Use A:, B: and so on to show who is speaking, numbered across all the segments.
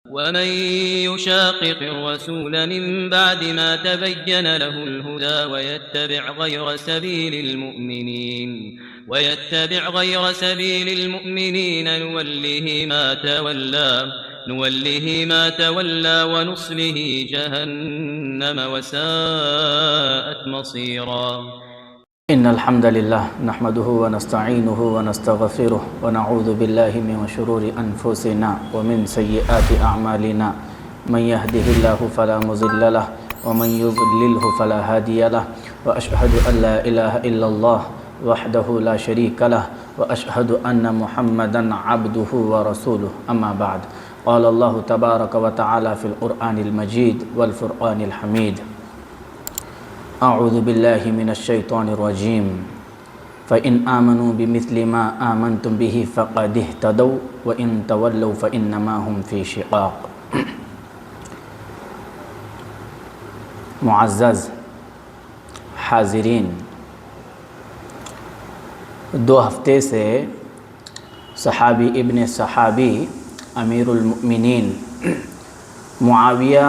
A: ومن يشاقق الرسول من بعد ما تبين له الهدى ويتبع غير سبيل المؤمنين نوله ما تولى ونصله جهنم وساءت مصيرا.
B: إن الحمد لله نحمده ونستعينه ونستغفره ونعوذ بالله من شرور أنفسنا ومن سيئات أعمالنا من يهده الله فلا مضل له ومن يضلله فلا هادي له وأشهد أن لا إله إلا الله وحده لا شريك له وأشهد أن محمدا عبده ورسوله. أما بعد، قال الله تبارك وتعالى في القرآن المجيد والفرقان الحميد: اعوذ باللہ من الشیطان الرجیم فإن آمنوا بمثل ما آمنتم به فقد اهتدوا وإن تولوا فإنما هم في شقاق. معزز حاضرین، 2 ہفتے سے صحابی ابن صحابی امیر المؤمنین معاویہ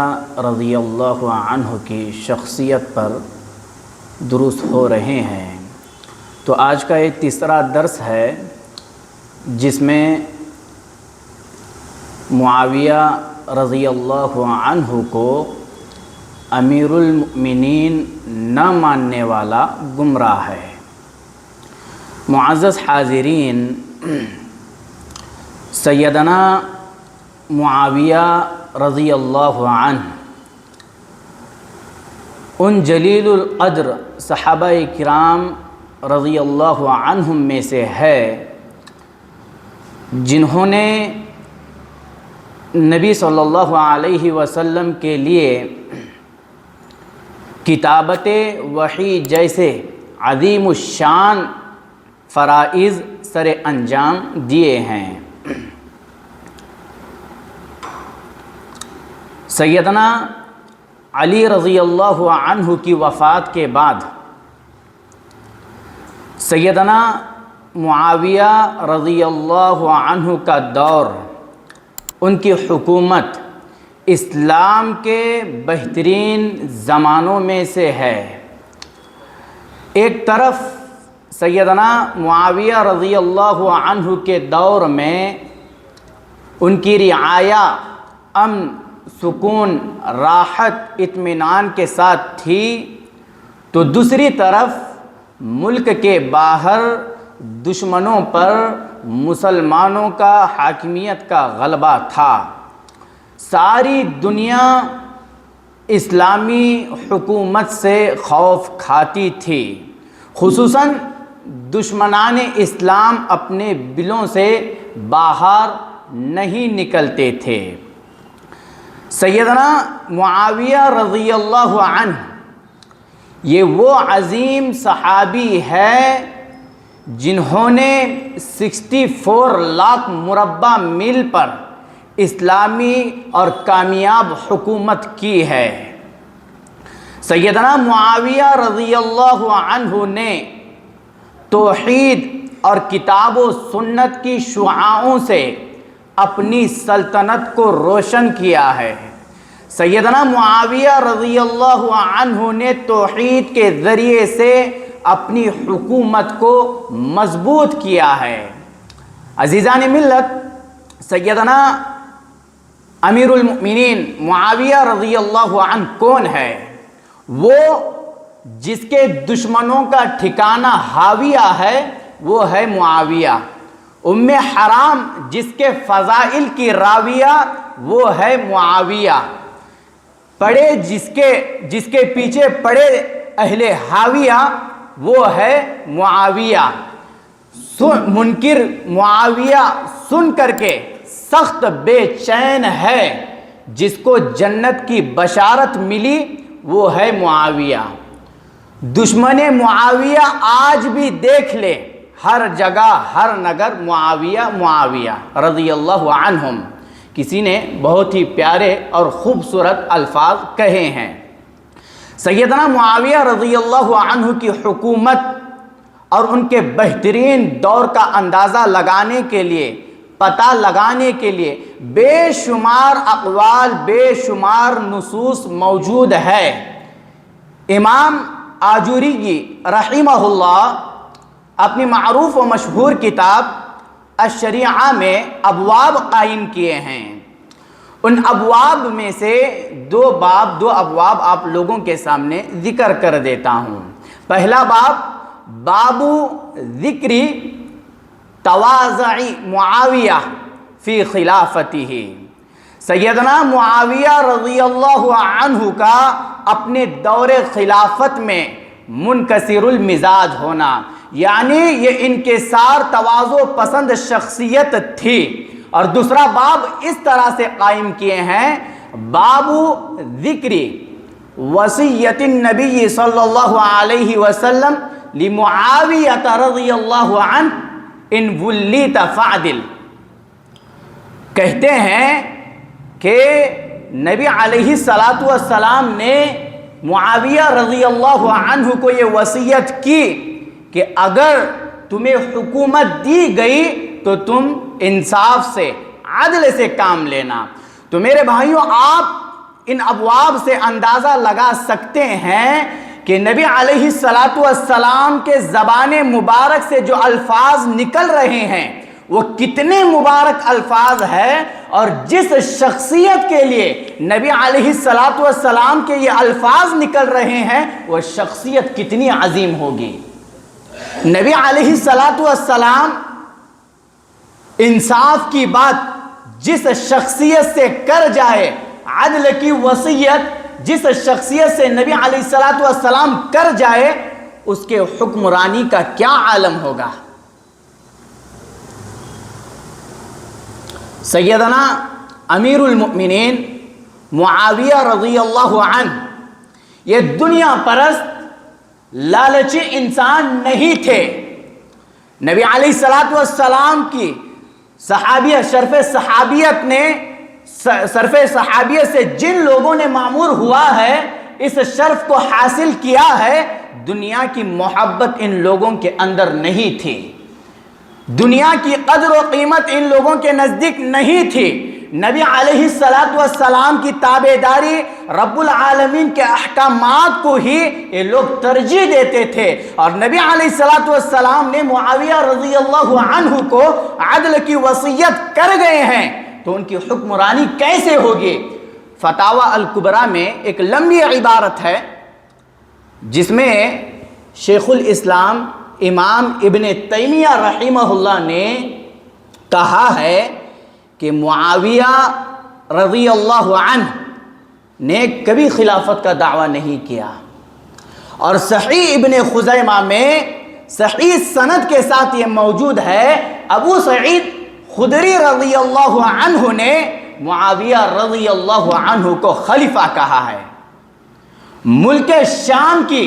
B: رضی اللہ عنہ کی شخصیت پر دروس ہو رہے ہیں. تو آج کا یہ تیسرا درس ہے جس میں معاویہ رضی اللہ عنہ کو امیر المؤمنین نہ ماننے والا گمراہ ہے. معزز حاضرین، سیدنا معاویہ رضی اللہ عنہ ان جلیل القدر صحابہ کرام رضی اللہ عنہم میں سے ہے جنہوں نے نبی صلی اللہ علیہ وسلم کے لیے کتابت وحی جیسے عظیم الشان فرائض سر انجام دیے ہیں. سیدنا علی رضی اللہ عنہ کی وفات کے بعد سیدنا معاویہ رضی اللہ عنہ کا دور، ان کی حکومت اسلام کے بہترین زمانوں میں سے ہے. ایک طرف سیدنا معاویہ رضی اللہ عنہ کے دور میں ان کی رعایا امن، سکون، راحت، اطمینان کے ساتھ تھی، تو دوسری طرف ملک کے باہر دشمنوں پر مسلمانوں کا حاکمیت کا غلبہ تھا. ساری دنیا اسلامی حکومت سے خوف کھاتی تھی، خصوصاً دشمنان اسلام اپنے بلوں سے باہر نہیں نکلتے تھے. سیدنا معاویہ رضی اللہ عنہ یہ وہ عظیم صحابی ہے جنہوں نے 64 لاکھ مربع میل پر اسلامی اور کامیاب حکومت کی ہے. سیدنا معاویہ رضی اللہ عنہ نے توحید اور کتاب و سنت کی شعاعوں سے اپنی سلطنت کو روشن کیا ہے. سیدنا معاویہ رضی اللہ عنہ نے توحید کے ذریعے سے اپنی حکومت کو مضبوط کیا ہے. عزیزان ملت، سیدنا امیر المؤمنین معاویہ رضی اللہ عنہ کون ہے؟ وہ جس کے دشمنوں کا ٹھکانہ حاویہ ہے وہ ہے معاویہ. ام حرام جس کے فضائل کی راویہ وہ ہے معاویہ. پڑے جس کے پیچھے پڑے اہل حاویہ وہ ہے معاویہ. منکر معاویہ سن کر کے سخت بے چین ہے، جس کو جنت کی بشارت ملی وہ ہے معاویہ. دشمن معاویہ آج بھی دیکھ لے، ہر جگہ ہر نگر معاویہ معاویہ رضی اللہ عنہم. کسی نے بہت ہی پیارے اور خوبصورت الفاظ کہے ہیں. سیدنا معاویہ رضی اللہ عنہ کی حکومت اور ان کے بہترین دور کا اندازہ لگانے کے لیے پتہ لگانے کے لیے بے شمار اقوال، بے شمار نصوص موجود ہے۔ امام آجوری رحمہ اللہ اپنی معروف و مشہور کتاب الشریعہ میں ابواب قائم کیے ہیں۔ ان ابواب میں سے دو ابواب آپ لوگوں کے سامنے ذکر کر دیتا ہوں۔ پہلا باب، باب ذکر تواضع معاویہ فی خلافتہ، سیدنا معاویہ رضی اللہ عنہ کا اپنے دور خلافت میں منکسر المزاج ہونا، یعنی یہ انکسار تواضع پسند شخصیت تھی۔ اور دوسرا باب اس طرح سے قائم کیے ہیں، باب ذکر وصیت النبی صلی اللہ علیہ وسلم لمعاویہ رضی اللہ عنہ ان ولیت فعدل۔ کہتے ہیں کہ نبی علیہ السلام نے معاویہ رضی اللہ عنہ کو یہ وصیت کی کہ اگر تمہیں حکومت دی گئی تو تم انصاف سے، عدل سے کام لینا۔ تو میرے بھائیوں، آپ ان ابواب سے اندازہ لگا سکتے ہیں کہ نبی علیہ السلام کے زبان مبارک سے جو الفاظ نکل رہے ہیں وہ کتنے مبارک الفاظ ہیں، اور جس شخصیت کے لیے نبی علیہ السلام کے یہ الفاظ نکل رہے ہیں وہ شخصیت کتنی عظیم ہوگی۔ نبی علیہ السلام انصاف کی بات جس شخصیت سے کر جائے، عدل کی وصیت جس شخصیت سے نبی علیہ السلام کر جائے، اس کے حکمرانی کا کیا عالم ہوگا۔ سیدنا امیر المؤمنین معاویہ رضی اللہ عنہ یہ دنیا پرست لالچی انسان نہیں تھے۔ نبی علیہ السلام کی شرف صحابیت سے جن لوگوں نے معمور ہوا ہے، اس شرف کو حاصل کیا ہے، دنیا کی محبت ان لوگوں کے اندر نہیں تھی، دنیا کی قدر و قیمت ان لوگوں کے نزدیک نہیں تھی۔ نبی علیہ السلام کی تابعداری، رب العالمین کے احکامات کو ہی یہ لوگ ترجیح دیتے تھے، اور نبی علیہ السلام نے معاویہ رضی اللہ عنہ کو عدل کی وصیت کر گئے ہیں، تو ان کی حکمرانی کیسے ہوگی۔ فتاوی الکبریٰ میں ایک لمبی عبارت ہے جس میں شیخ الاسلام امام ابن تیمیہ رحمہ اللہ نے کہا ہے کہ معاویہ رضی اللہ عنہ نے کبھی خلافت کا دعویٰ نہیں کیا، اور صحیح ابن خزیمہ میں صحیح سند کے ساتھ یہ موجود ہے، ابو سعید خدری رضی اللہ عنہ نے معاویہ رضی اللہ عنہ کو خلیفہ کہا ہے۔ ملک شام کی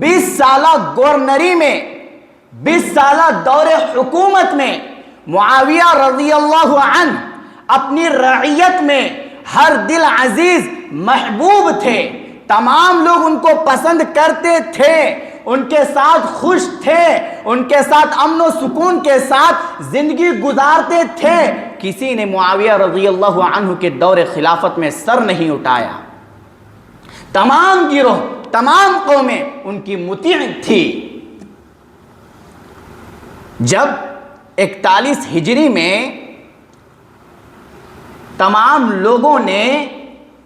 B: 20 سالہ گورنری میں، 20 سالہ دور حکومت میں معاویہ رضی اللہ عنہ اپنی رعیت میں ہر دل عزیز محبوب تھے، تمام لوگ ان کو پسند کرتے تھے، ان کے ساتھ خوش تھے، ان کے ساتھ امن و سکون کے ساتھ زندگی گزارتے تھے۔ کسی نے معاویہ رضی اللہ عنہ کے دور خلافت میں سر نہیں اٹھایا، تمام گروہ، تمام قومیں ان کی مطیع تھی۔ جب 41 ہجری میں تمام لوگوں نے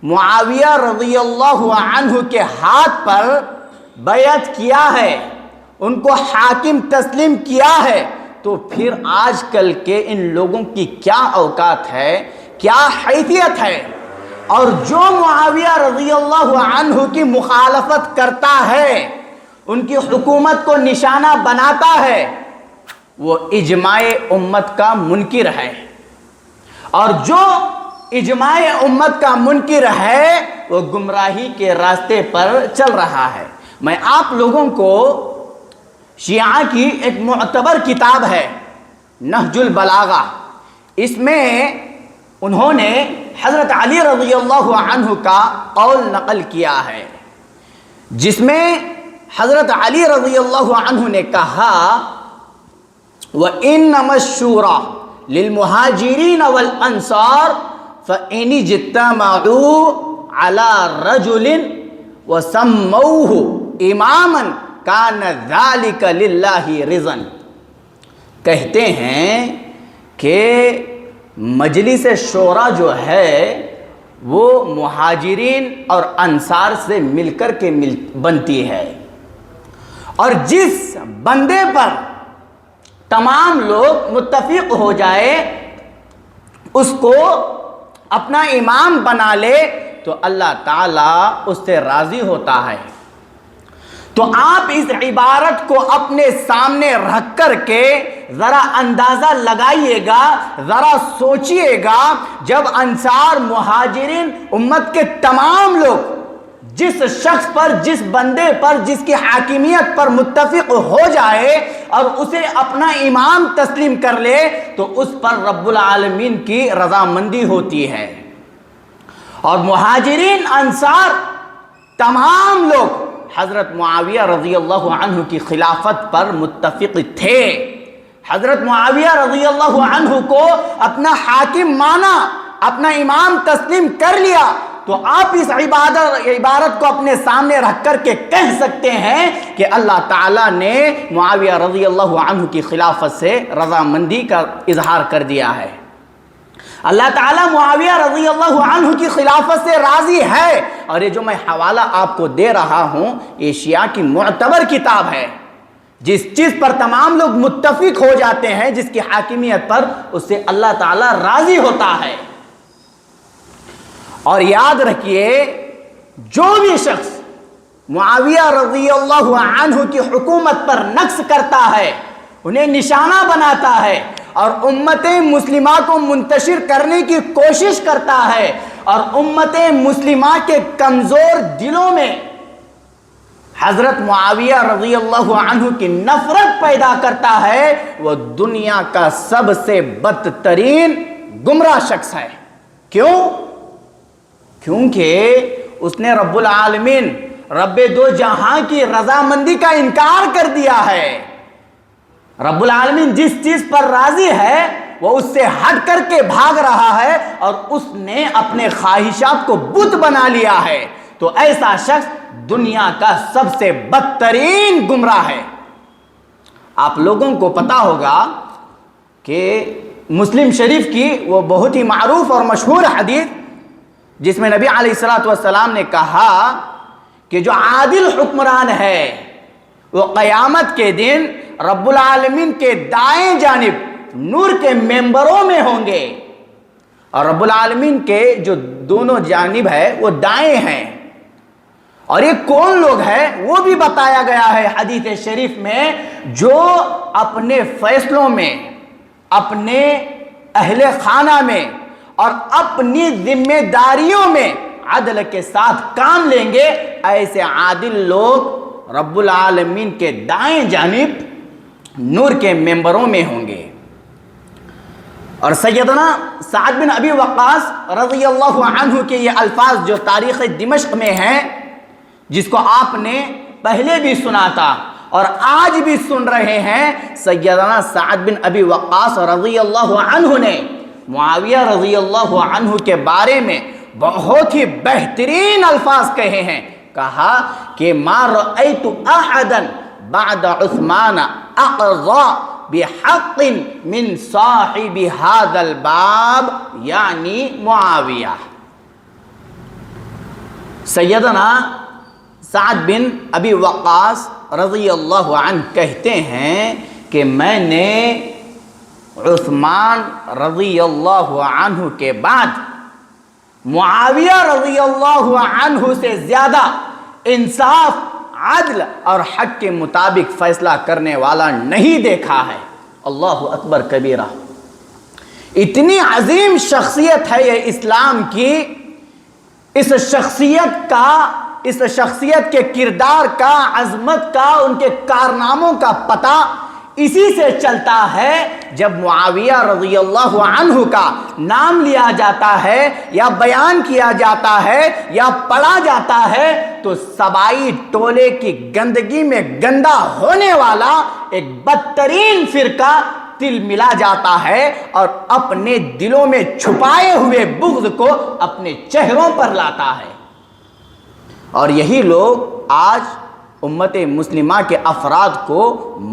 B: معاویہ رضی اللہ عنہ کے ہاتھ پر بیعت کیا ہے، ان کو حاکم تسلیم کیا ہے، تو پھر آج کل کے ان لوگوں کی کیا اوقات ہے، کیا حیثیت ہے۔ اور جو معاویہ رضی اللہ عنہ کی مخالفت کرتا ہے، ان کی حکومت کو نشانہ بناتا ہے، وہ اجماع امت کا منکر ہے، اور جو اجماع امت کا منکر ہے وہ گمراہی کے راستے پر چل رہا ہے۔ میں آپ لوگوں کو شیعہ کی ایک معتبر کتاب ہے نہج البلاغہ، اس میں انہوں نے حضرت علی رضی اللہ عنہ کا قول نقل کیا ہے، جس میں حضرت علی رضی اللہ عنہ نے کہا وَإِنَّمَا الشُّورَى للمہاجرین والانصار فإن اجتمعوا على رجل وسموه اماما كان ذلك للہ رضا. کہتے ہیں کہ مجلس شورا جو ہے وہ مہاجرین اور انصار سے مل کر کے بنتی ہے، اور جس بندے پر تمام لوگ متفق ہو جائے اس کو اپنا امام بنا لے تو اللہ تعالیٰ اس سے راضی ہوتا ہے. تو آپ اس عبارت کو اپنے سامنے رکھ کر کے ذرا اندازہ لگائیے گا، ذرا سوچئے گا، جب انصار مہاجرین امت کے تمام لوگ جس شخص پر، جس بندے پر، جس کی حاکمیت پر متفق ہو جائے اور اسے اپنا امام تسلیم کر لے تو اس پر رب العالمین کی رضامندی ہوتی ہے. اور مہاجرین انصار تمام لوگ حضرت معاویہ رضی اللہ عنہ کی خلافت پر متفق تھے. حضرت معاویہ رضی اللہ عنہ کو اپنا حاکم مانا، اپنا امام تسلیم کر لیا. تو آپ اس عبارت کو اپنے سامنے رکھ کر کے کہہ سکتے ہیں کہ اللہ تعالیٰ نے معاویہ رضی اللہ عنہ کی خلافت سے رضامندی کا اظہار کر دیا ہے. اللہ تعالیٰ معاویہ رضی اللہ عنہ کی خلافت سے راضی ہے. اور یہ جو میں حوالہ آپ کو دے رہا ہوں یہ شیعہ کی معتبر کتاب ہے. جس چیز پر تمام لوگ متفق ہو جاتے ہیں، جس کی حاکمیت پر، اس سے اللہ تعالیٰ راضی ہوتا ہے. اور یاد رکھیے جو بھی شخص معاویہ رضی اللہ عنہ کی حکومت پر نقص کرتا ہے، انہیں نشانہ بناتا ہے اور امت مسلمہ کو منتشر کرنے کی کوشش کرتا ہے اور امت مسلمہ کے کمزور دلوں میں حضرت معاویہ رضی اللہ عنہ کی نفرت پیدا کرتا ہے، وہ دنیا کا سب سے بدترین گمراہ شخص ہے. کیوں؟ کیونکہ اس نے رب العالمین، رب دو جہاں کی رضامندی کا انکار کر دیا ہے. رب العالمین جس چیز پر راضی ہے وہ اس سے ہٹ کر کے بھاگ رہا ہے اور اس نے اپنے خواہشات کو بت بنا لیا ہے. تو ایسا شخص دنیا کا سب سے بدترین گمراہ ہے. آپ لوگوں کو پتا ہوگا کہ مسلم شریف کی وہ بہت ہی معروف اور مشہور حدیث جس میں نبی علیہ السلام نے کہا کہ جو عادل حکمران ہے وہ قیامت کے دن رب العالمین کے دائیں جانب نور کے ممبروں میں ہوں گے، اور رب العالمین کے جو دونوں جانب ہے وہ دائیں ہیں. اور یہ کون لوگ ہیں وہ بھی بتایا گیا ہے حدیث شریف میں، جو اپنے فیصلوں میں، اپنے اہل خانہ میں اور اپنی ذمہ داریوں میں عدل کے ساتھ کام لیں گے. ایسے عادل لوگ رب العالمین کے دائیں جانب نور کے ممبروں میں ہوں گے. اور سیدنا سعد بن ابی وقاص رضی اللہ عنہ کے یہ الفاظ جو تاریخ دمشق میں ہیں، جس کو آپ نے پہلے بھی سنا تھا اور آج بھی سن رہے ہیں، سیدنا سعد بن ابی وقاص رضی اللہ عنہ نے معاویہ رضی اللہ عنہ کے بارے میں بہت ہی بہترین الفاظ کہے ہیں. کہا کہ ما رأیت احدا بعد عثمان اقضى بحق من صاحب هذا الباب یعنی معاویہ. سیدنا سعد بن ابی وقاص رضی اللہ عنہ کہتے ہیں کہ میں نے عثمان رضی اللہ عنہ کے بعد معاویہ رضی اللہ عنہ سے زیادہ انصاف، عدل اور حق کے مطابق فیصلہ کرنے والا نہیں دیکھا ہے. اللہ اکبر کبیرہ. اتنی عظیم شخصیت ہے یہ اسلام کی. اس شخصیت کے کردار کا، عظمت کا، ان کے کارناموں کا پتہ اسی سے چلتا ہے جب معاویہ رضی اللہ عنہ کا نام لیا جاتا ہے یا بیان کیا جاتا ہے یا پڑھا جاتا ہے تو سبائی ٹولے کی گندگی میں گندا ہونے والا ایک بدترین فرقہ تل ملا جاتا ہے اور اپنے دلوں میں چھپائے ہوئے بغض کو اپنے چہروں پر لاتا ہے۔ اور یہی لوگ آج امت مسلمہ کے افراد کو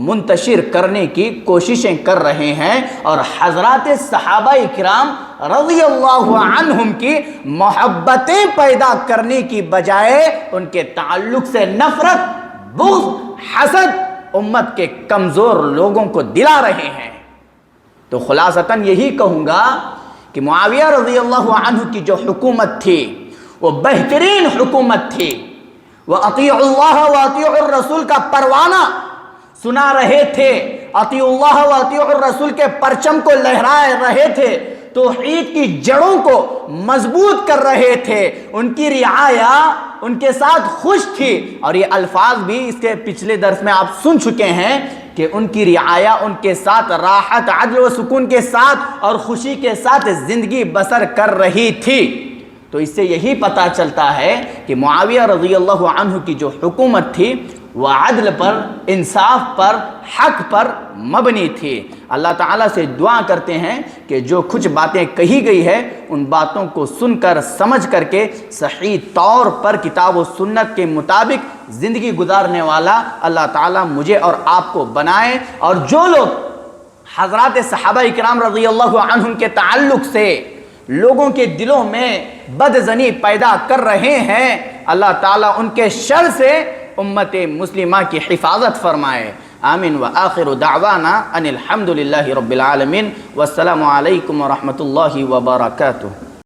B: منتشر کرنے کی کوششیں کر رہے ہیں، اور حضرات صحابہ کرام رضی اللہ عنہم کی محبتیں پیدا کرنے کی بجائے ان کے تعلق سے نفرت، بغض، حسد امت کے کمزور لوگوں کو دلا رہے ہیں۔ تو خلاصتاً یہی کہوں گا کہ معاویہ رضی اللہ عنہ کی جو حکومت تھی وہ بہترین حکومت تھی، وہ اطیعوا اللہ و اطیعوا الرسول کا پروانہ سنا رہے تھے، اطیعوا اللہ و اطیعوا الرسول کے پرچم کو لہرائے رہے تھے، توحید کی جڑوں کو مضبوط کر رہے تھے، ان کی رعایا ان کے ساتھ خوش تھی۔ اور یہ الفاظ بھی اس کے پچھلے درس میں آپ سن چکے ہیں کہ ان کی رعایا ان کے ساتھ راحت، عدل و سکون کے ساتھ اور خوشی کے ساتھ زندگی بسر کر رہی تھی۔ تو اس سے یہی پتہ چلتا ہے کہ معاویہ رضی اللہ عنہ کی جو حکومت تھی وہ عدل پر، انصاف پر، حق پر مبنی تھی۔ اللہ تعالیٰ سے دعا کرتے ہیں کہ جو کچھ باتیں کہی گئی ہے ان باتوں کو سن کر سمجھ کر کے صحیح طور پر کتاب و سنت کے مطابق زندگی گزارنے والا اللہ تعالیٰ مجھے اور آپ کو بنائے، اور جو لوگ حضرات صحابہ کرام رضی اللہ عنہم کے تعلق سے لوگوں کے دلوں میں بدظنی پیدا کر رہے ہیں، اللہ تعالیٰ ان کے شر سے امت مسلمہ کی حفاظت فرمائے۔ آمین۔ وآخر دعوانا ان الحمد للہ رب العالمین، والسلام علیکم ورحمۃ اللہ وبرکاتہ۔